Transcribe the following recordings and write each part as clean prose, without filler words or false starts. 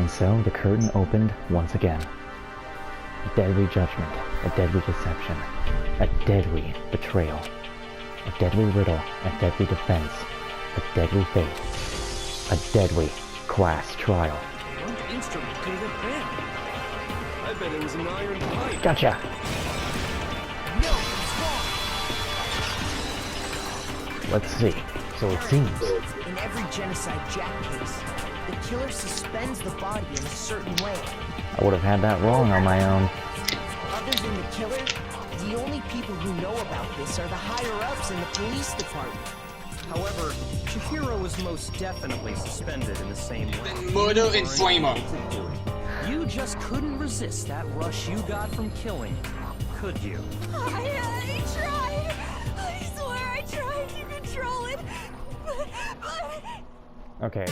And so the curtain opened once again. A deadly judgment, a deadly deception, a deadly betrayal, a deadly riddle, a deadly defense, a deadly fate, a deadly class trial. What instrument could it have been? I bet it was an iron pipe. Gotcha! No, it's wrong. Let's see. So it seems. In every Genocide Jack case, the killer suspends the body in a certain way. I would have had that wrong on my own. Other than the killer, the only people who know about this are the higher-ups in the police department. However, Chihiro was most definitely suspended in the same way. Murder and flamer. You just couldn't resist that rush you got from killing, could you? I tried. I swear I tried to control it. But... Okay.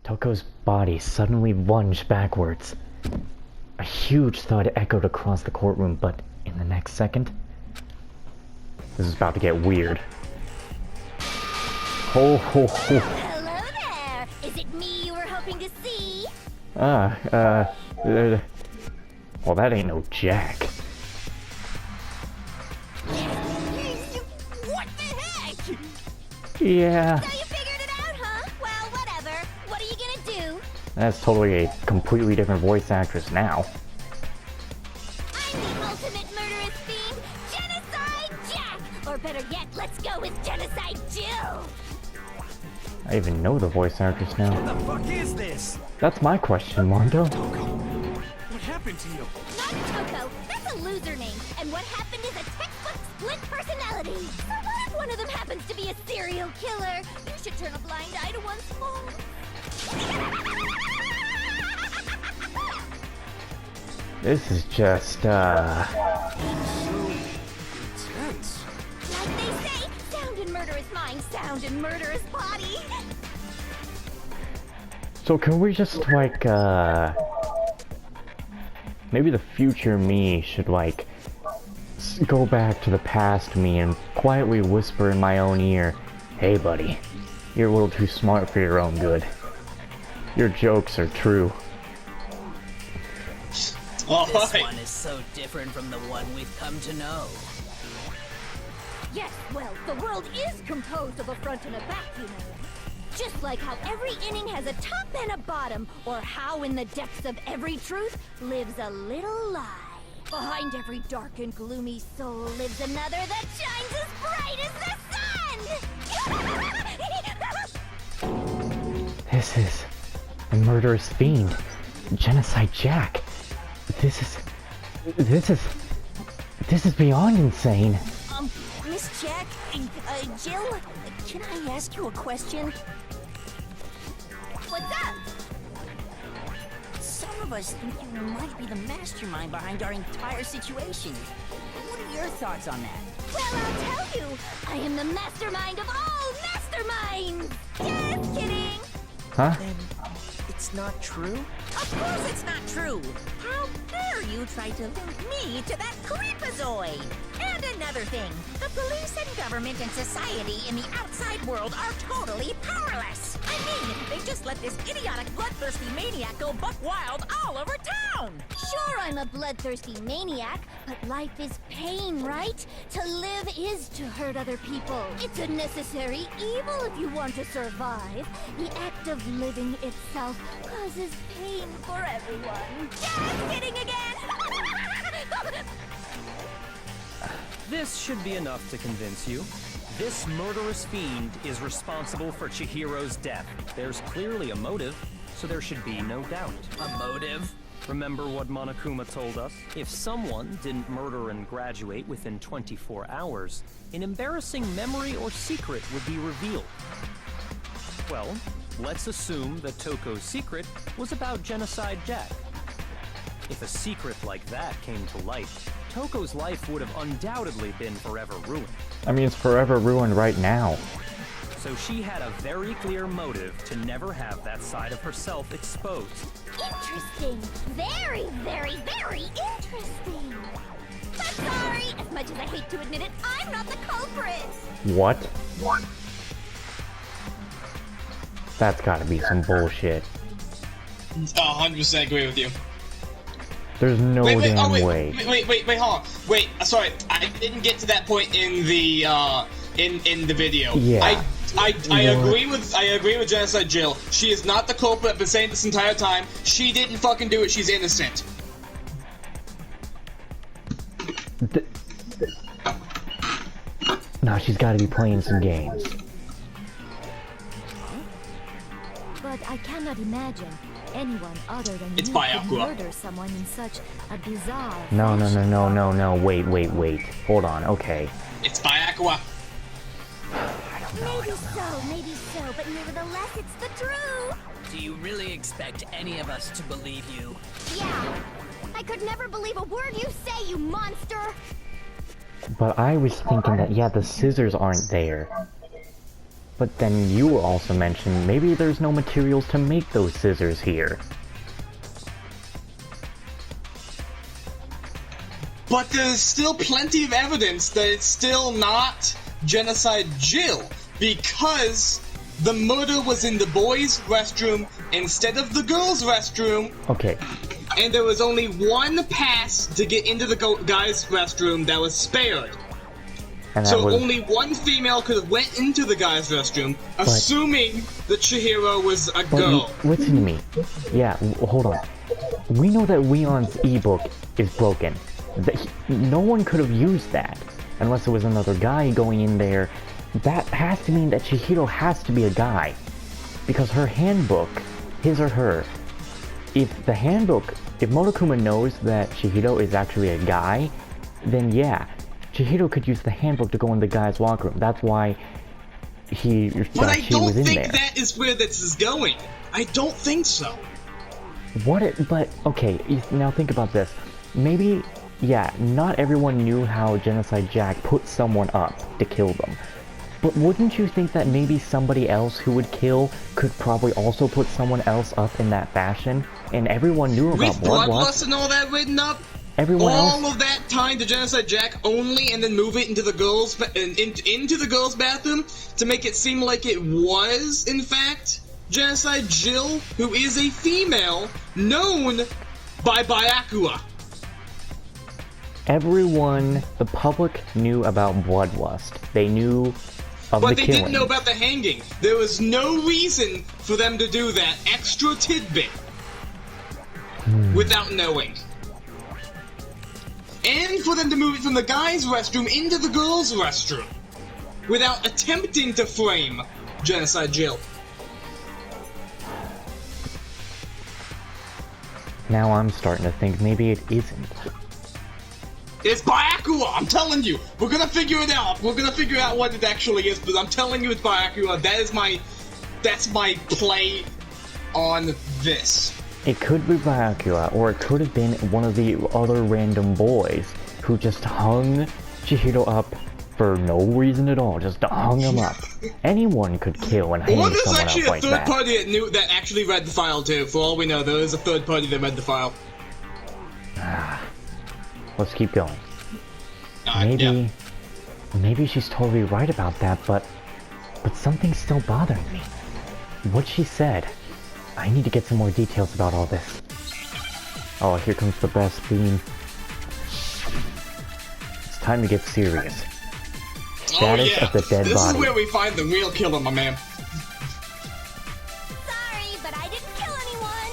Toko's body suddenly lunged backwards. A huge thud echoed across the courtroom, but in the next second... This is about to get weird. Ho ho ho. Hello there. Is it me you were hoping to see? Well, that ain't no Jack. What the heck? Yeah. So you figured it out, huh? Well, whatever. What are you gonna do? That's totally a completely different voice actress now. I'm the ultimate murderous fiend, Genocide Jack! Or better yet, let's go with Genocide Jill! I even know the voice actress now. What the fuck is this? That's my question, Mondo. What happened to you? Not Toko, that's a loser name, and what happened is a textbook split personality. So what if one of them happens to be a serial killer? You should turn a blind eye to one's fault. This is just, Intense. Like they say, sound in murderous mind, sound in murderous body. So can we just, like, maybe the future me should, like, go back to the past me and quietly whisper in my own ear, "Hey buddy, you're a little too smart for your own good. Your jokes are true." This Alright. one is so different from the one we've come to know. Yes, well, the world is composed of a front and a back, you know. Just like how every inning has a top and a bottom, or how in the depths of every truth lives a little lie. Behind every dark and gloomy soul lives another that shines as bright as the sun! This is a murderous fiend. Genocide Jack. This is beyond insane. Miss Jack, Jill, can I ask you a question? What's up? Some of us think you might be the mastermind behind our entire situation. What are your thoughts on that? Well, I'll tell you, I am the mastermind of all masterminds! Just kidding! Huh? Then it's not true? Of course it's not true. How dare you try to link me to that creepazoid? And another thing, the police and government and society in the outside world are totally powerless. I mean, they just let this idiotic bloodthirsty maniac go buck wild all over town. Sure, I'm a bloodthirsty maniac, but life is pain, right? To live is to hurt other people. It's a necessary evil if you want to survive. The act of living itself causes pain for everyone. Just kidding again! This should be enough to convince you. This murderous fiend is responsible for Chihiro's death. There's clearly a motive, so there should be no doubt. A motive? Remember what Monokuma told us? If someone didn't murder and graduate within 24 hours, an embarrassing memory or secret would be revealed. Well, let's assume that Toko's secret was about Genocide Jack. If a secret like that came to light, Toko's life would have undoubtedly been forever ruined. I mean, it's forever ruined right now. So she had a very clear motive to never have that side of herself exposed. Interesting. Very, very, very interesting. But sorry, as much as I hate to admit it, I'm not the culprit. What? That's gotta be some bullshit. 100% agree with you. There's no damn way. Wait, hold on. Wait, sorry, I didn't get to that point in the video. Yeah. I agree with Genocide Jill. She is not the culprit. I've been saying this entire time. She didn't fucking do it. She's innocent. No, she's gotta be playing some games. But I cannot imagine anyone other than It's you Byakuya. could murder someone in such a bizarre No, fashion. wait. Hold on, okay. It's Byakuya. Maybe so, but nevertheless, it's the truth. Do you really expect any of us to believe you? Yeah. I could never believe a word you say, you monster. But I was thinking that, yeah, the scissors aren't there. But then you also mentioned maybe there's no materials to make those scissors here. But there's still plenty of evidence that it's still not Genocide Jill, because the murder was in the boys' restroom instead of the girls' restroom. Okay, And there was only one pass to get into the guys' restroom that was spared. and that So was... only one female could have went into the guys' restroom, assuming that Chihiro was a girl. Listen to me. Yeah, hold on. We know that Leon's ebook is broken. No one could have used that. Unless it was another guy going in there. That has to mean that Chihiro has to be a guy. Because her handbook, his or her, if Monokuma knows that Chihiro is actually a guy, then yeah, Chihiro could use the handbook to go in the guy's locker room. That's why she But I don't was in think there. that is where this is going. I don't think so. But, okay, now think about this. Maybe, yeah, not everyone knew how Genocide Jack put someone up to kill them. But wouldn't you think that maybe somebody else who would kill could probably also put someone else up in that fashion? And everyone knew about With bloodlust bloodlust. and all that written up, Everyone all else... of that time to Genocide Jack only, and then move it into the girls' bathroom to make it seem like it was, in fact, Genocide Jill, who is a female known by Byakuya. Everyone, the public knew about bloodlust. They knew of But the they killing. didn't know about the hanging. There was no reason for them to do that extra tidbit without knowing. And for them to move it from the guys' restroom into the girls' restroom without attempting to frame Genocide Jill. Now I'm starting to think maybe it isn't. It's Byakuya, I'm telling you. We're gonna figure it out. We're gonna figure out what it actually is, but I'm telling you it's Byakuya. That's my play on this. It could be Byakuya, or it could have been one of the other random boys who just hung Chihiro up for no reason at all, just hung him up. Anyone could kill and hang Or there's someone actually up a like third that. party that actually read the file too. For all we know, there is a third party that read the file. Let's keep going. Yeah. Maybe she's totally right about that, but something's still bothering me. What she said. I need to get some more details about all this. Oh, here comes the best theme. It's time to get serious. Status of the dead this body. is where we find the real killer, my man. Sorry, but I didn't kill anyone.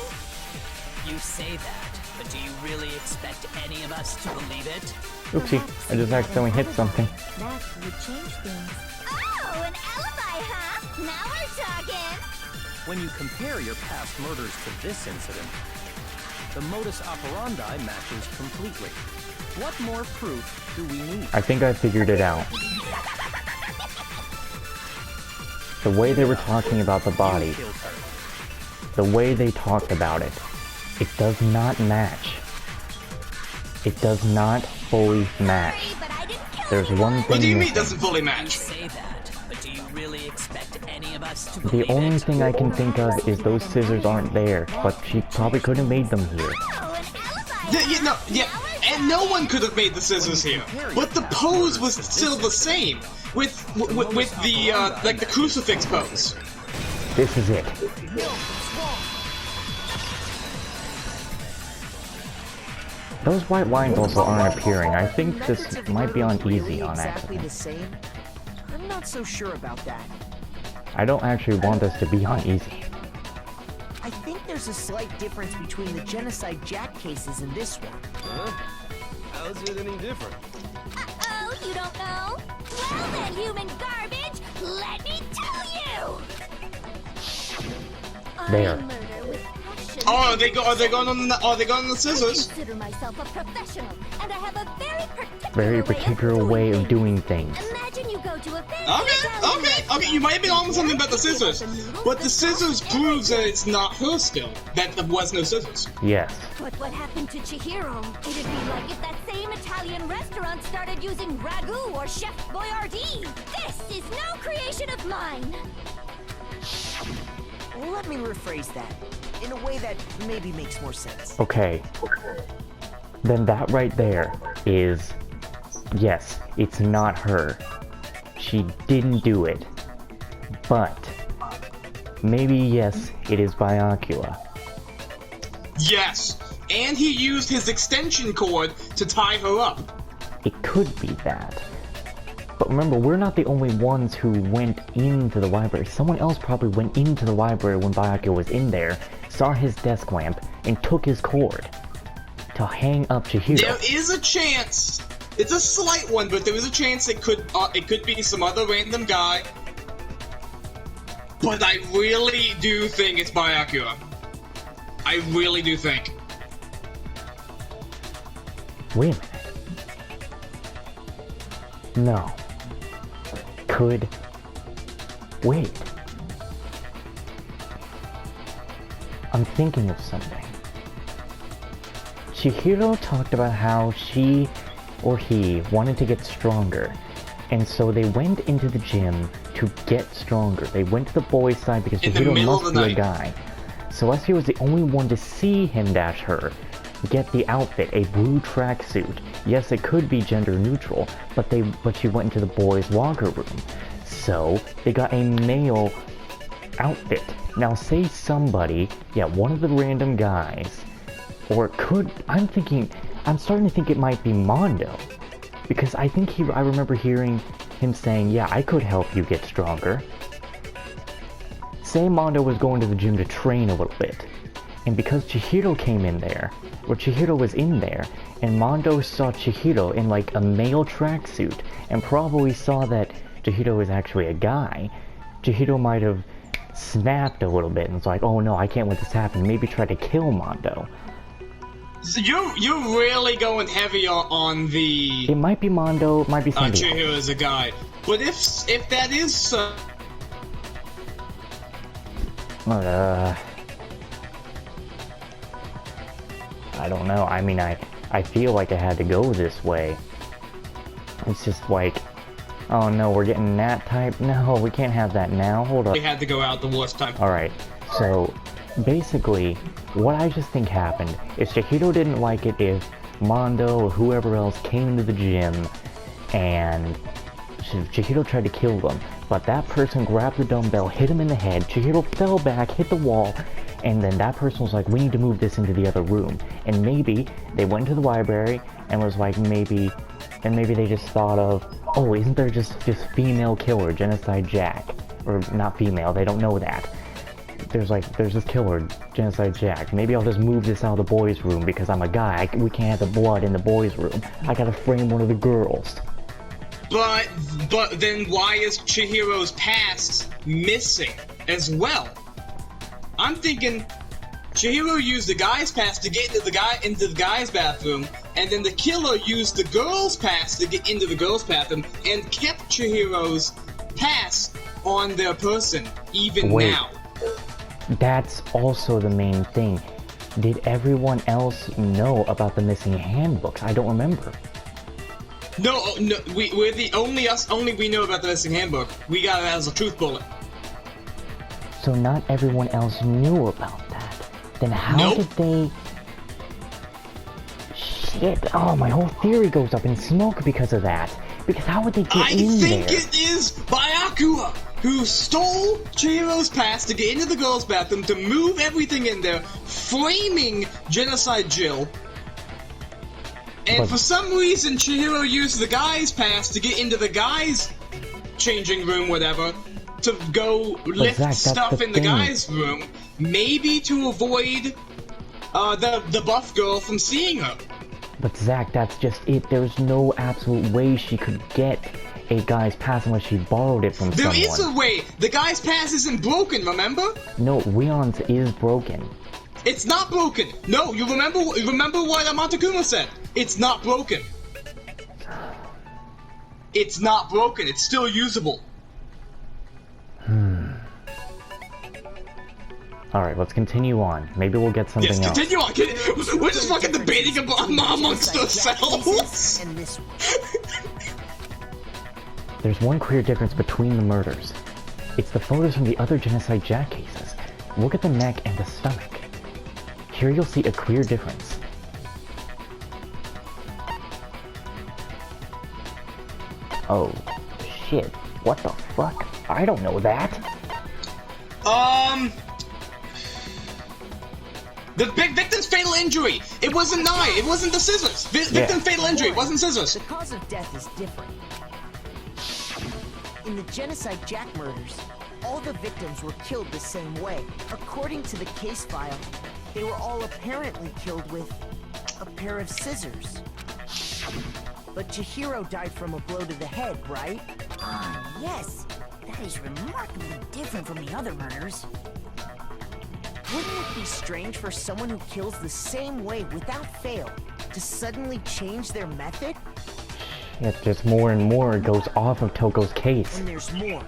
You say that, but do you really expect any of us to believe it? Oopsie, Perhaps I just you had accidentally an hit alibi. something. That would change things. Oh, an alibi, huh? Now we're talking. When you compare your past murders to this incident, The modus operandi matches completely. What more proof do we need? I think I figured it out. The way they were talking about the body, You killed her. the way they talked about it, it does not match. It does not fully match. But I didn't kill There's anyone. one thing What do you mean missing. doesn't fully match? Say that, but do you really expect any of us to The believe only it? thing I can think of is those scissors aren't there, but she probably could have made them here. Oh, an alibi. Yeah, and no one could have made the scissors here. But the pose was still the same, with the like the crucifix pose. This is it. Those white lines also aren't appearing. I think this might be on easy on exactly accident. the same. I'm not so sure about that. I don't actually want this to be on easy. I think there's a slight difference between the Genocide Jack cases and this one. Huh? How's it any different? Uh-oh, you don't know? Well then, human garbage, let me tell you! There. I murder with passion. Oh, are they going on the I scissors? consider myself a professional, and I have a Very particular way of doing things. Imagine you go to a fancy Okay. You might have been on something about the scissors, but the scissors proves that it's not her still. That there was no scissors. Yes. But what happened to Chihiro? It'd be like if that same Italian restaurant started using ragu or Chef Boyardee. This is no creation of mine. Let me rephrase that in a way that maybe makes more sense. Okay. Then that right there is... Yes, it's not her. She didn't do it. But... Maybe yes, it is Byakuya. Yes, and he used his extension cord to tie her up. It could be that. But remember, we're not the only ones who went into the library. Someone else probably went into the library when Byakuya was in there, saw his desk lamp, and took his cord to hang up Chihiro. There is a chance. It's a slight one, but there is a chance it could be some other random guy. But I really do think it's Byakuya. I really do think. Wait a minute. No. Could... Wait. I'm thinking of something. Chihiro talked about how she or he wanted to get stronger, and so they went into the gym to get stronger. They went to the boys' side because In the Chihiro middle must of be the a night. guy. Celestia was the only one to see him dash her get the outfit, a blue tracksuit. Yes, it could be gender neutral, but she went into the boys' locker room. So they got a male outfit. Now say somebody, one of the random guys, or it could, I'm starting to think it might be Mondo. Because I remember hearing him saying, yeah, I could help you get stronger. Say Mondo was going to the gym to train a little bit. And because Chihiro came in there, or Chihiro was in there, and Mondo saw Chihiro in like a male tracksuit, and probably saw that Chihiro is actually a guy, Chihiro might have snapped a little bit and was like, oh no, I can't let this happen, maybe try to kill Mondo. So you're really going heavy on the It might be Mondo, it might be somebody else. Chihiro as a guy. But if that is so, I don't know. I mean, I feel like I had to go this way. It's just like, oh no, we're getting that type. No, we can't have that now. Hold up. we had to go out the worst time. Alright, so basically, what I just think happened is Chihiro didn't like it if Mondo or whoever else came to the gym and Chihiro tried to kill them. But that person grabbed the dumbbell, hit him in the head, Chihiro fell back, hit the wall, and then that person was like, we need to move this into the other room. And maybe they went to the library and was like, maybe they just thought of, oh, isn't there just this female killer, Genocide Jack? Or not female, they don't know that. There's this killer, Genocide Jack. Maybe I'll just move this out of the boys' room because I'm a guy. We can't have the blood in the boys' room. I gotta frame one of the girls. But then why is Chihiro's past missing as well? I'm thinking Chihiro used the guy's pass to get into the guy's bathroom, and then the killer used the girl's pass to get into the girl's bathroom, and kept Chihiro's pass on their person, even Wait. now. That's also the main thing. Did everyone else know about the missing handbooks? I don't remember. No, we're the only we know about the missing handbook. We got it as a truth bullet. So not everyone else knew about that. Then how Nope. did they... Shit, oh, my whole theory goes up in smoke because of that. Because how would they get I in think there? it is Byakuya who stole Chihiro's pass to get into the girls' bathroom to move everything in there, flaming Genocide Jill. And But- for some reason, Chihiro used the guy's pass to get into the guy's changing room, whatever, to go lift Zach, that's stuff the in the thing. guy's room, maybe to avoid the buff girl from seeing her. But Zach, that's just it. There's no absolute way she could get a guy's pass unless she borrowed it from There someone. is a way. The guy's pass isn't broken, remember? No, Leon's is broken. It's not broken. No, you remember what Montekuma said. It's not broken. It's not broken. It's still usable. Alright, let's continue on. Maybe we'll get something Yes, else. continue on. We're just fucking debating amongst ourselves. And this There's one clear difference between the murders. It's the photos from the other Genocide Jack cases. Look at the neck and the stomach. Here you'll see a clear difference. Oh, shit. What the fuck? I don't know that. The big victim's fatal injury. It wasn't knife. It wasn't the scissors. Victim fatal injury. It wasn't scissors. The cause of death is different. In the Genocide Jack murders, all the victims were killed the same way. According to the case file, they were all apparently killed with a pair of scissors. But Chihiro died from a blow to the head, right? Ah, yes. That is remarkably different from the other murders. Wouldn't it be strange for someone who kills the same way without fail to suddenly change their method? It's just more and more goes off of Toko's case. And there's more.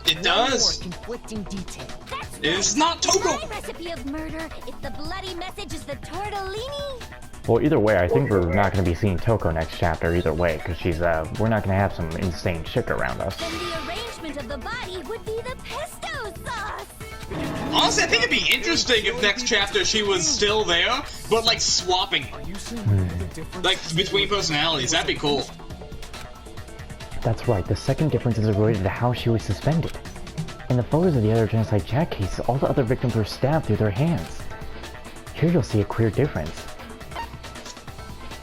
It One does. more conflicting detail. That's It's not Toko. my recipe of murder. If the bloody message is the tortellini. Well, either way, I think we're not going to be seeing Toko next chapter either way, because she's, we're not going to have some insane chick around us. Then the arrangement of the body would be the pesto sauce. Honestly, I think it'd be interesting if next chapter she was still there, but like swapping, like between personalities. That'd be cool. That's right, the second difference is related to how she was suspended. In the photos of the other Genocide Jack cases, all the other victims were stabbed through their hands. Here you'll see a clear difference.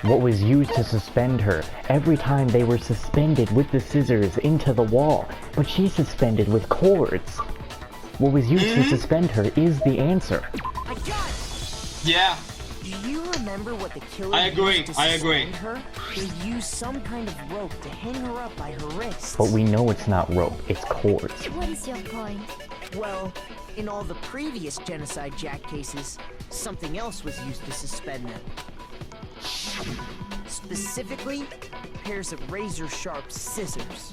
What was used to suspend her, every time they were suspended with the scissors into the wall, but she's suspended with cords. What was used to suspend her is the answer. I got it! Yeah. Do you remember what the killer I agree, used to I agree. suspend her? They used some kind of rope to hang her up by her wrists. But we know it's not rope, it's cords. What is your point? Well, in all the previous Genocide Jack cases, something else was used to suspend them. Specifically, pairs of razor-sharp scissors.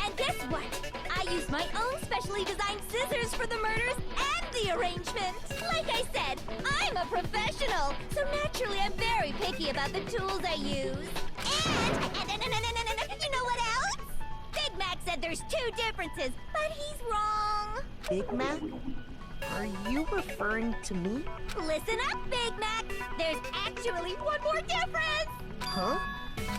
And guess what? I used my own specially designed scissors for the murders and the arrangement. Like I said, I'm a professional, so naturally I'm very picky about the tools I use. And you know what else? Big Mac said there's two differences, but he's wrong. Big Mac? Are you referring to me? Listen up, Big Mac. There's actually one more difference. Huh?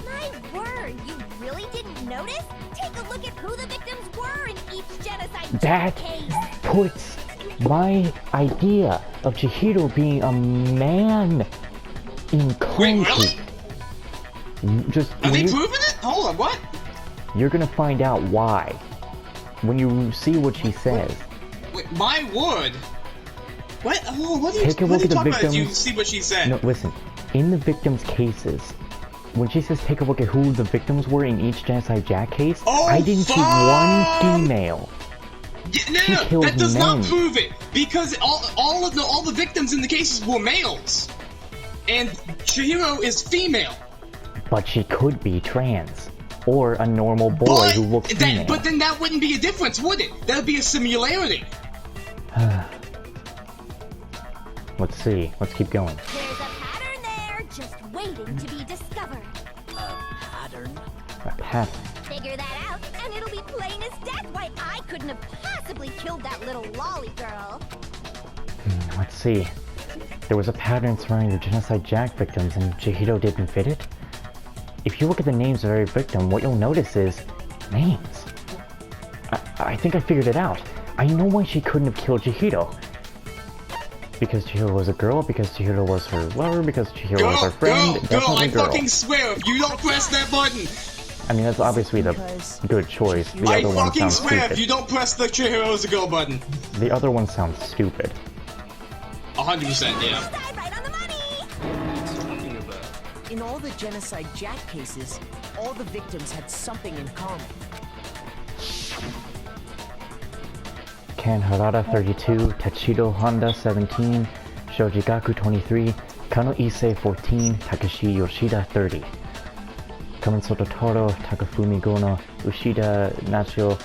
My word, you really didn't notice? Take a look at who the victims were in each genocide That case. puts my idea of Chihiro being a man in Wait, concrete. Just Are they when proving it? Hold on, what? you're gonna find out why when you see what she says. Wait, my word. What? Oh, what are you, Take a what look are you at the talking about? You victims. see what she said. No, listen. In the victims' cases, when she says take a look at who the victims were in each Genocide Jack case, Oh, I didn't see fuck! one female. No, that does not prove it, because all the victims in the cases were males, and Chihiro is female. But she could be trans, or a normal boy who looks female. But then that wouldn't be a difference, would it? That would be a similarity. Let's see. Let's keep going. There's a pattern there, just waiting to be discovered. Pattern? A pattern. Figure that out, and it'll be plain as death why I couldn't have possibly killed that little lolly girl. Let's see. There was a pattern surrounding the Genocide Jack victims, and Chihiro didn't fit it? If you look at the names of every victim, what you'll notice is names. I think I figured it out. I know why she couldn't have killed Chihiro. Because Chihiro was a girl, because Chihiro was her lover, because Chihiro was her friend. I fucking swear, if you don't press that button! I mean, that's obviously the good choice. The other one sounds stupid. I fucking swear, if you don't press the Chihiro's a go button. The other one sounds stupid. 100%, yeah. Right on the money! Talking about. In all the Genocide Jack cases, all the victims had something in common. Ken Harada 32, Tachido Honda 17, Shoji Gaku 23, Kano Issei 14, Takashi Yoshida 30. Kamen Toro, Takafumi Gono, Ushida Nacho,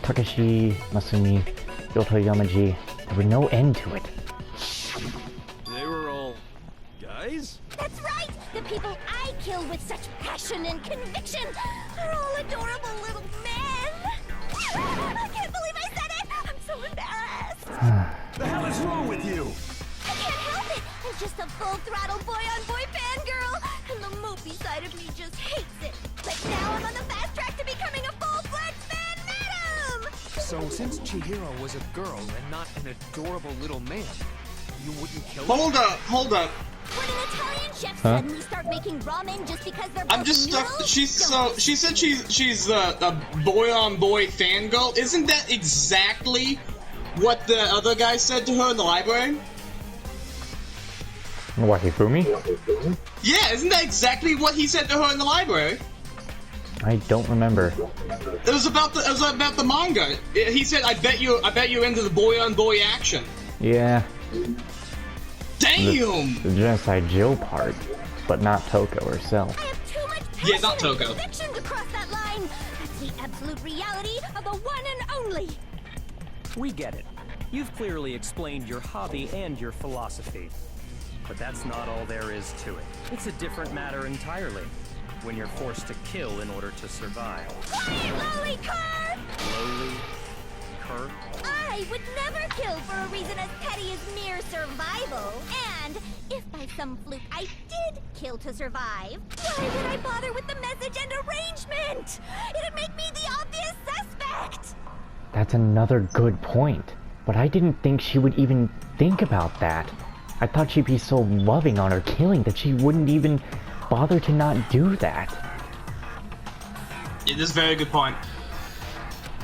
Takashi Masumi, Yoto Yamaji. There was no end to it. They were all guys? That's right! The people I killed with such passion and conviction are all adorable little men! I can't believe I said it! I'm so embarrassed! The hell is wrong with you? I can't help it! I'm just a full-throttle boy-on-boy fangirl, and the mopey side of me just hates it. But now I'm on the fast track to becoming a full-fledged fan madam! So since Chihiro was a girl and not an adorable little man, you wouldn't kill her? Hold up. Would an Italian chef suddenly start making ramen just because they're both I'm just stuck. noodles? She said she's a boy-on-boy fangirl. Isn't that exactly what the other guy said to her in the library? What, Hifumi? Yeah, isn't that exactly what he said to her in the library? I don't remember. It was about the manga. He said, "I bet you're into the boy-on-boy action." Yeah. Damn! The Genocide Jill part, but not Toko herself. I have too much passion Yeah, not Toko. and conviction to cross that line. That's the absolute reality of the one and only. We get it. You've clearly explained your hobby and your philosophy. But that's not all there is to it. It's a different matter entirely. When you're forced to kill in order to survive. Quiet, lolly cur! Lowly? Cur? I would never kill for a reason as petty as mere survival. And if by some fluke I did kill to survive, why would I bother with the message and arrangement? It'd make me the obvious suspect. That's another good point. But I didn't think she would even think about that. I thought she'd be so loving on her killing that she wouldn't even bother to not do that. Yeah, this is a very good point.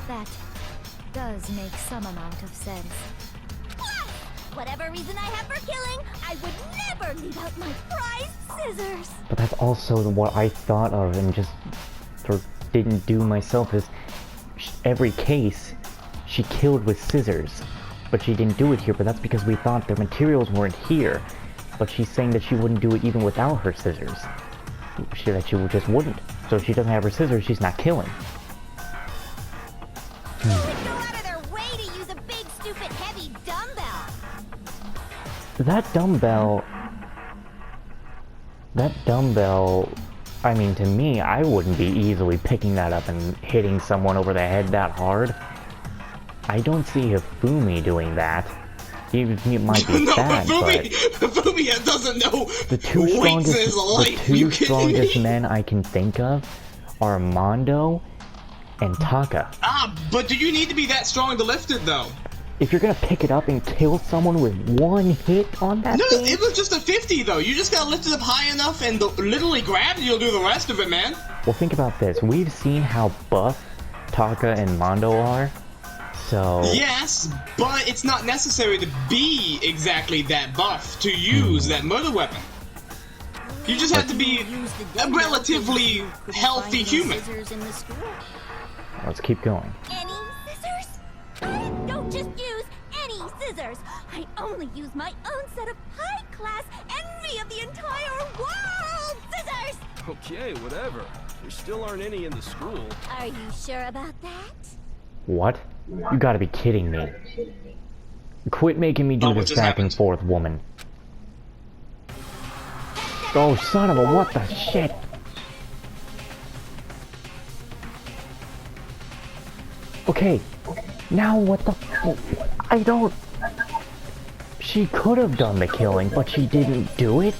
That does make some amount of sense. Whatever reason I have for killing, I would never leave out my prized scissors. But that's also what I thought of and just sort of didn't do myself is every case she killed with scissors. But she didn't do it here, but that's because we thought the materials weren't here. But she's saying that she wouldn't do it even without her scissors. That she just wouldn't. So if she doesn't have her scissors, she's not killing. They go out of their way to use a big, stupid, heavy dumbbell. That dumbbell, I mean, to me, I wouldn't be easily picking that up and hitting someone over the head that hard. I don't see Hifumi doing that. He might be fat, but Hifumi doesn't know the two strongest men I can think of are Mondo and Taka. But do you need to be that strong to lift it, though? If you're gonna pick it up and kill someone with one hit on that thing? No, it was just a 50, though. You just gotta lift it up high enough and literally grab it, you'll do the rest of it, man. Well, think about this. We've seen how buff Taka and Mondo are. So... Yes, but it's not necessary to be exactly that buff to use that murder weapon. You just have to be a relatively healthy human. Let's keep going. Any scissors? just use any scissors. I only use my own set of high-class envy of the entire world scissors! Okay, whatever. There still aren't any in the school. Are you sure about that? What? You gotta be kidding me. Quit making me do what this just back and happened? forth, woman. Oh, son of a what the shit? Okay, now what the I don't... She could have done the killing, but she didn't do it?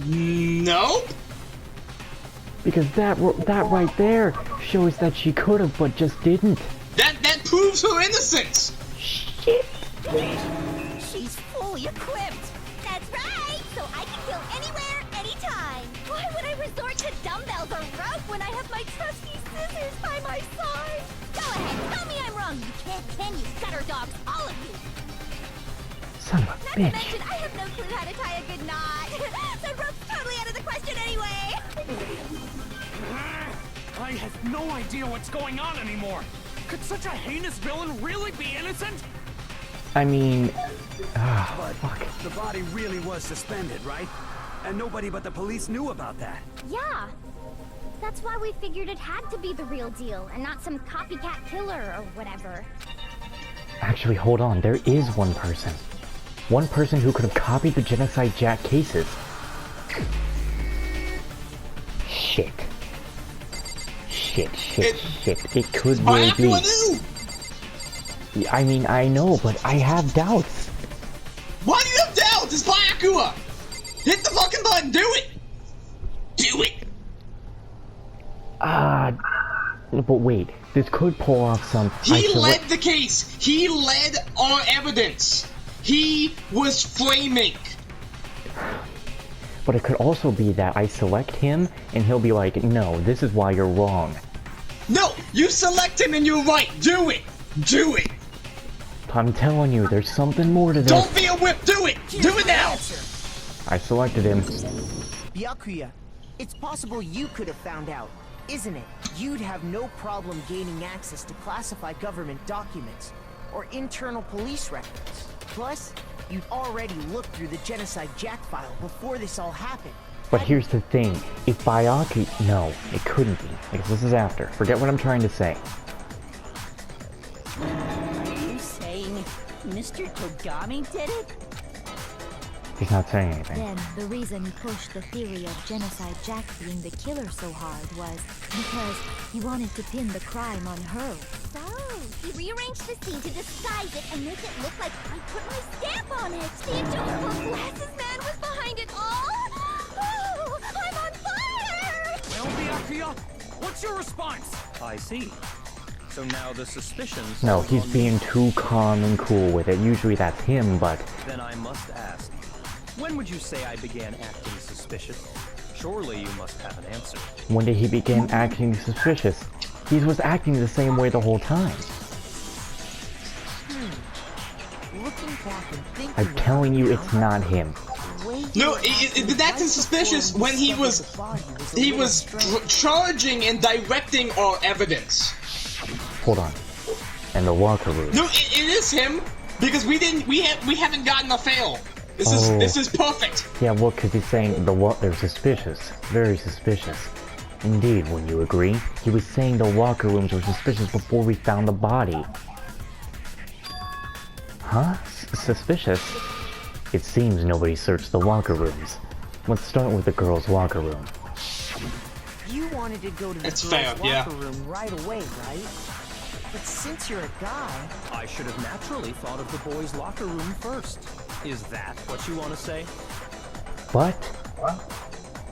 Nope. Because that right there shows that she could have, but just didn't. That proves her innocence. Shit. She's fully equipped. That's right! So I can kill anywhere, anytime! Why would I resort to dumbbells or rope when I have my trusty scissors by my side? Go ahead, tell me I'm wrong! You can't, can you, gutter dogs, all of you! Son of a Not to bitch. mention, I have no clue how to tie a good knot! So rope's totally out of the question anyway! I have no idea what's going on anymore. Could such a heinous villain really be innocent? I mean... But fuck. the body really was suspended, right? And nobody but the police knew about that. Yeah. That's why we figured it had to be the real deal, and not some copycat killer or whatever. Actually, hold on. There is one person. One person who could have copied the Genocide Jack cases. Shit. Shit. It could really be. I mean, I know, but I have doubts. Why do you have doubts? It's Byakuya. Hit the fucking button. Do it. Do it. But wait. This could pull off some... He led the case. He led our evidence. He was flaming. But it could also be that I select him, and he'll be like, no, this is why you're wrong. No, you select him and you're right. Do it. Do it. I'm telling you, there's something more to this. Don't be a whip. Do it. Do it now. I selected him. Byakuya, it's possible you could have found out, isn't it? You'd have no problem gaining access to classified government documents or internal police records. Plus, you'd already looked through the Genocide Jack file before this all happened. But here's the thing, if Byakuya... No, it couldn't be, because this is after. Forget what I'm trying to say. Are you saying Mr. Togami did it? He's not saying anything. Then, the reason he pushed the theory of Genocide Jack being the killer so hard was because he wanted to pin the crime on her. So, he rearranged the scene to disguise it and make it look like I put my stamp on it. The adorable glasses man was behind it all. Oh, I'm on fire! Well, Byakuya, what's your response? I see. So now the suspicions... No, fall he's on being me. too calm and cool with it. Usually that's him, but... Then I must ask, when would you say I began acting suspicious? Surely you must have an answer. When did he begin acting suspicious? He was acting the same way the whole time. Looking back and thinking I'm telling you, it's not him. No, that's suspicious when he was charging and directing our evidence. Hold on. And the locker room. No, it is him because we haven't gotten a fail. This is perfect. Yeah, well, because he's saying they're suspicious. Very suspicious. Indeed, wouldn't you agree? He was saying the locker rooms were suspicious before we found the body. Huh? Suspicious? It seems nobody searched the locker rooms. Let's start with the girls' locker room. You wanted to go to the That's girls' fair, yeah. locker room right away, right? But since you're a guy, I should have naturally thought of the boys' locker room first. Is that what you want to say? But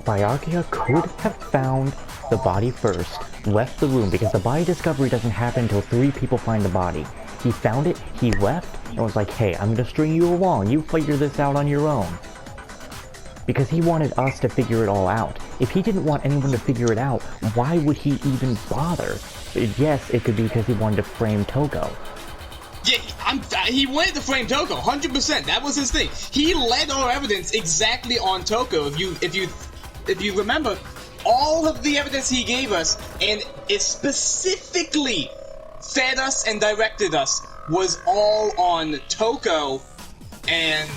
Byakuya could have found the body first, left the room, because the body discovery doesn't happen until 3 people find the body. He found it, he left, and was like, hey, I'm gonna string you along, you figure this out on your own. Because he wanted us to figure it all out. If he didn't want anyone to figure it out, why would he even bother? Yes, it could be because he wanted to frame Toko. Yeah, he wanted to frame Toko, 100%. That was his thing. He led our evidence exactly on Toko. If you remember, all of the evidence he gave us, and it specifically fed us and directed us was all on Toko and,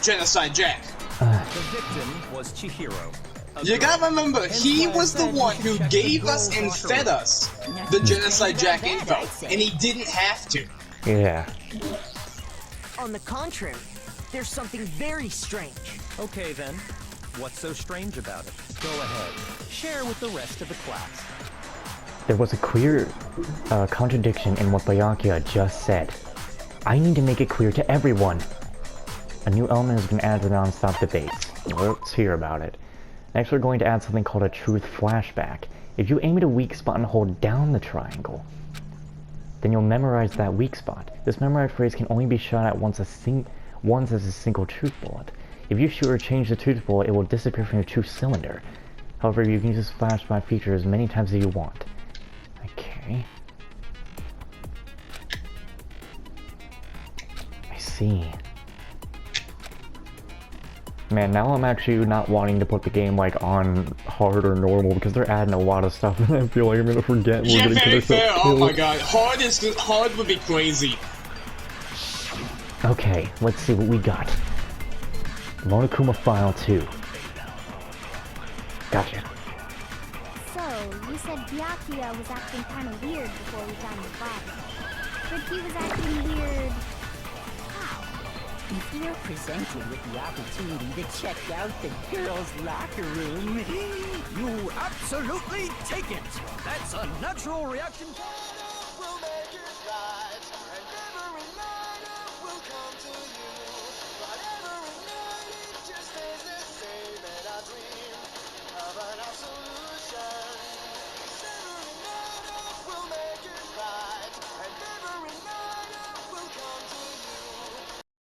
Genocide Jack. The victim was Chihiro. You gotta remember, he was the one who gave us and fed us the Genocide Jack info, and he didn't have to. Yeah. On the contrary, there's something very strange. Okay then, what's so strange about it? Go ahead, share with the rest of the class. There was a clear contradiction in what Byakuya just said. I need to make it clear to everyone. A new element has been added to the non-stop debates. Let's hear about it. Next, we're going to add something called a truth flashback. If you aim at a weak spot and hold down the triangle, then you'll memorize that weak spot. This memorized phrase can only be shot at once as a single truth bullet. If you shoot or change the truth bullet, it will disappear from your truth cylinder. However, you can use this flashback feature as many times as you want. Okay. I see. Man, now I'm actually not wanting to put the game like on hard or normal because they're adding a lot of stuff and I feel like I'm gonna forget. Yeah, very fair. Oh my god, hard would be crazy. Okay, let's see what we got. Monokuma File 2. Gotcha. So, you said Byakuya was acting kind of weird before we found the body. But he was acting weird... how? If you're presented with the opportunity to check out the girls' locker room, You absolutely take it! That's a natural reaction.